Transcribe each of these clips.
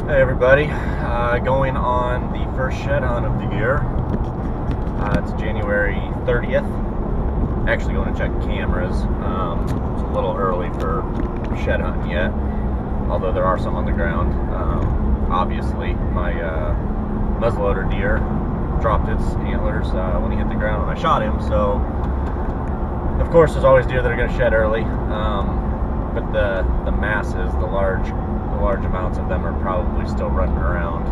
Hey everybody, going on the first shed hunt of the year. It's January 30th. Actually going to check cameras. It's a little early for shed hunting yet, although there are some on the ground. Obviously, my muzzleloader deer dropped its antlers when he hit the ground when I shot him, so of course there's always deer that are going to shed early, but the masses, the large amounts of them are probably still running around.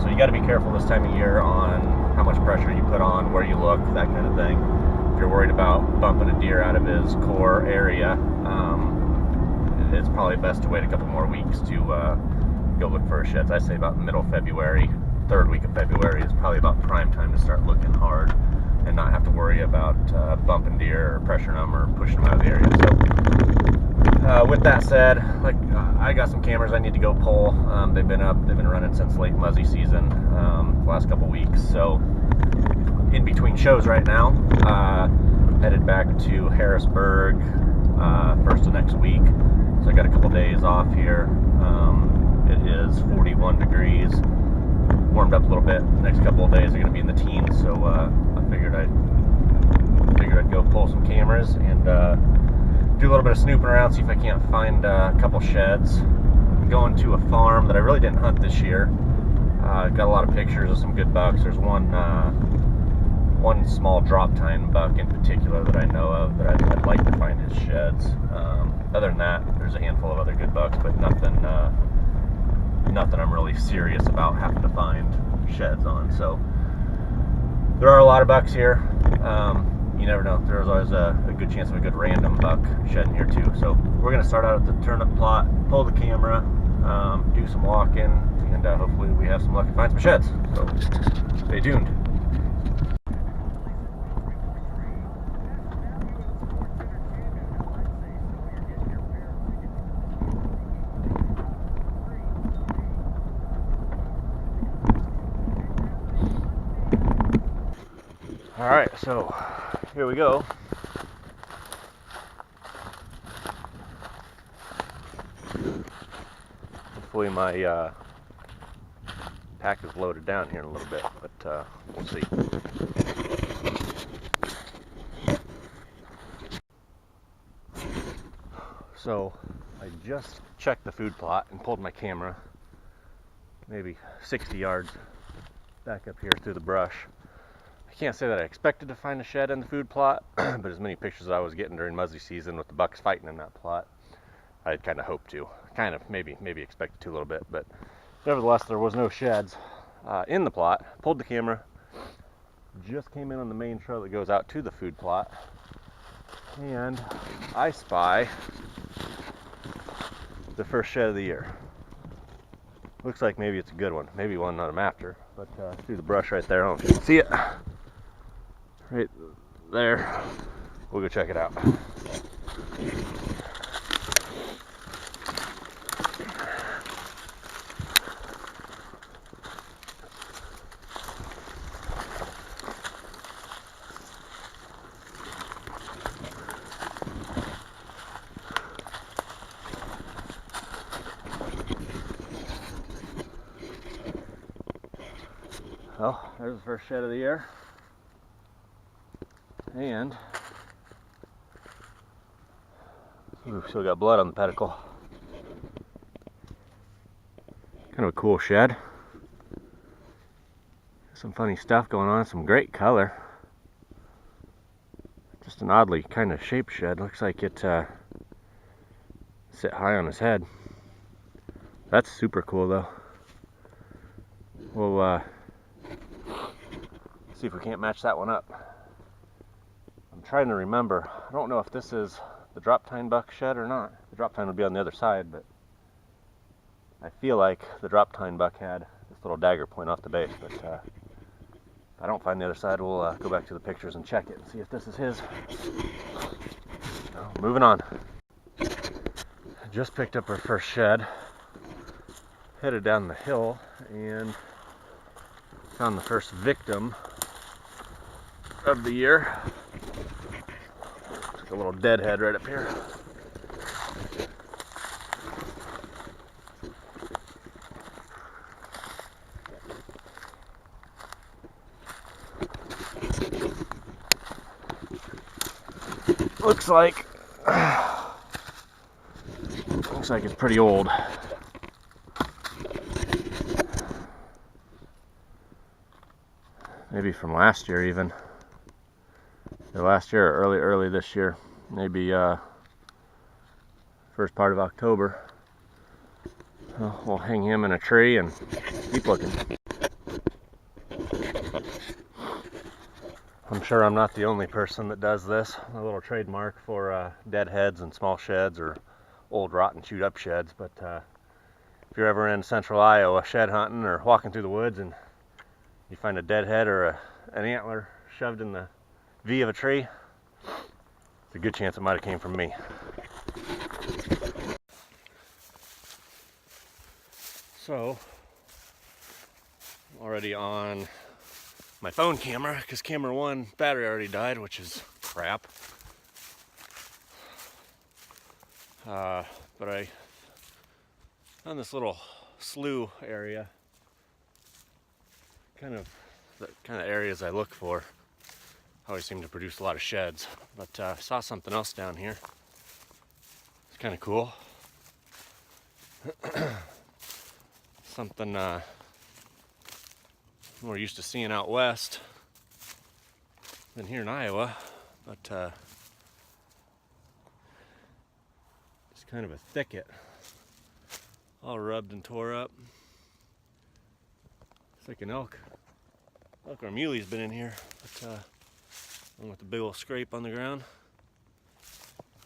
So you got to be careful this time of year on how much pressure you put on, where you look, that kind of thing. If you're worried about bumping a deer out of his core area, it's probably best to wait a couple more weeks to go look for sheds. I say about middle February, third week of February is probably about prime time to start looking hard and not have to worry about bumping deer or pressuring them or pushing them out of the area. So with that said, I got some cameras I need to go pull. They've been running since late muzzy season, the last couple weeks. So in between shows right now, headed back to Harrisburg first of next week. So I got a couple days off here. It is 41 degrees, warmed up a little bit. The next couple of days are going to be in the teens, so I figured I'd go pull some cameras and do a little bit of snooping around, see if I can't find a couple sheds. I'm going to a farm that I really didn't hunt this year. Got a lot of pictures of some good bucks. There's one small drop tine buck in particular that I know of that I'd like to find his sheds. Other than that, there's a handful of other good bucks, but nothing I'm really serious about having to find sheds on. So there are a lot of bucks here. You never know. There's always a good chance of a good random buck shedding here too. So we're going to start out at the turnip plot, pull the camera, do some walking, and hopefully we have some luck and find some sheds. So stay tuned. All right, so here we go. Hopefully my pack is loaded down here in a little bit, but we'll see. So I just checked the food plot and pulled my camera maybe 60 yards back up here through the brush. I can't say that I expected to find a shed in the food plot, but as many pictures as I was getting during muzzy season with the bucks fighting in that plot, I'd kind of hoped to. Kind of maybe expected to a little bit, but nevertheless there was no sheds in the plot. Pulled the camera, just came in on the main trail that goes out to the food plot, and I spy the first shed of the year. Looks like maybe it's a good one, maybe one that I'm after, but through the brush right there, I don't know if you can see it. Right there. We'll go check it out. Well, there's the first shed of the year. And we've still got blood on the pedicle. Kind of a cool shed. Some funny stuff going on, some great color. Just an oddly kind of shaped shed. Looks like it sit high on his head. That's super cool though. We'll see if we can't match that one up. I'm trying to remember. I don't know if this is the drop tine buck shed or not. The drop tine would be on the other side, but I feel like the drop tine buck had this little dagger point off the base. But if I don't find the other side, we'll go back to the pictures and check it and see if this is his. So, moving on. I just picked up our first shed. Headed down the hill and found the first victim of the year. Like a little deadhead right up here. looks like it's pretty old. Maybe from last year even. Or last year or early this year. Maybe first part of October. We'll hang him in a tree and keep looking. I'm sure I'm not the only person that does this. A little trademark for dead heads and small sheds or old rotten chewed up sheds. But if you're ever in central Iowa shed hunting or walking through the woods and you find a dead head or an antler shoved in the V of a tree, it's a good chance it might have came from me. So, already on my phone camera, because camera 1 battery already died, which is crap. But I found this little slough area, kind of the kind of areas I look for. Always seem to produce a lot of sheds, but I saw something else down here. It's kind of cool. Something we're used to seeing out west than here in Iowa, but it's kind of a thicket, all rubbed and tore up. It's like an elk or muley's been in here, but along with the big old scrape on the ground.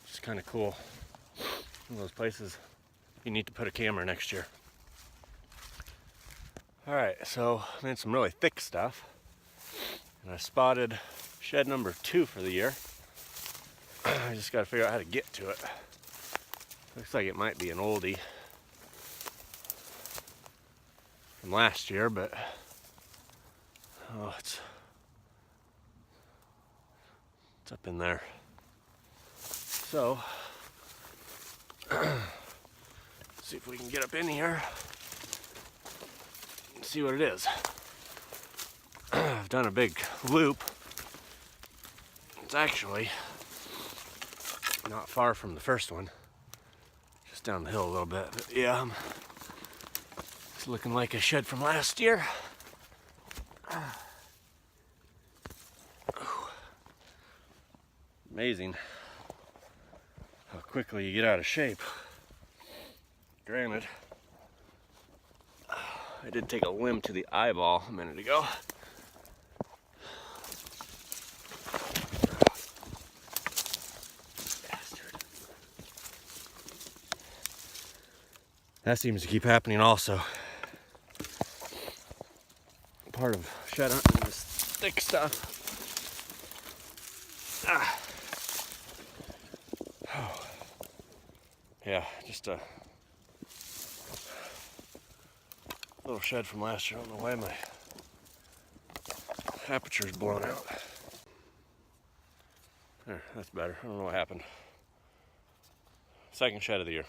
It's kind of cool. One of those places you need to put a camera next year. Alright, so I made some really thick stuff, and I spotted shed number 2 for the year. I just got to figure out how to get to it. Looks like it might be an oldie from last year, but oh, it's up in there. So, see if we can get up in here. See what it is. I've done a big loop. It's actually not far from the first one, just down the hill a little bit. But yeah, it's looking like a shed from last year. Amazing how quickly you get out of shape. Granted, I did take a limb to the eyeball a minute ago. Bastard. That seems to keep happening also. Part of shed hunting is thick stuff. Oh. Yeah, just a little shed from last year. I don't know why my aperture's blown out. There, that's better. I don't know what happened. Second shed of the year,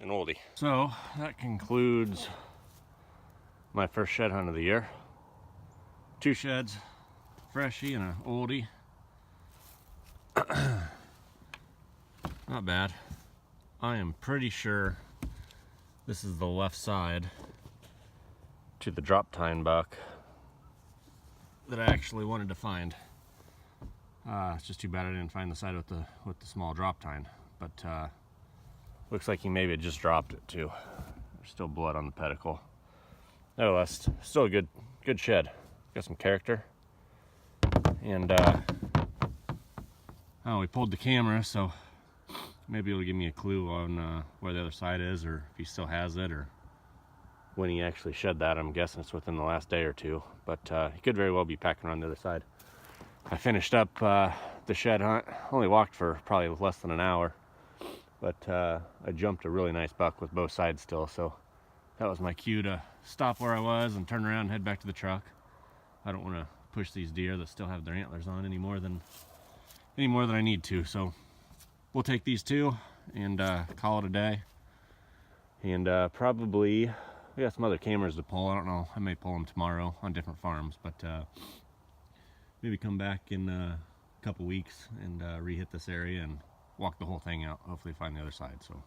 an oldie. So that concludes my first shed hunt of the year. 2 sheds, freshie and an oldie. Not bad. I am pretty sure this is the left side to the drop tine buck that I actually wanted to find. It's just too bad I didn't find the side with the small drop tine, but looks like he maybe just dropped it too. There's still blood on the pedicle. Nevertheless, still a good shed. Got some character, and oh, we pulled the camera, so maybe it'll give me a clue on where the other side is, or if he still has it, or when he actually shed that. I'm guessing it's within the last day or 2, but he could very well be packing around the other side. I finished up the shed hunt. Only walked for probably less than an hour, but I jumped a really nice buck with both sides still, so that was my cue to stop where I was and turn around and head back to the truck. I don't want to push these deer that still have their antlers on any more than I need to, so we'll take these 2 and call it a day. And probably we got some other cameras to pull. I don't know, I may pull them tomorrow on different farms, but maybe come back in a couple weeks and re-hit this area and walk the whole thing out. Hopefully find the other side. So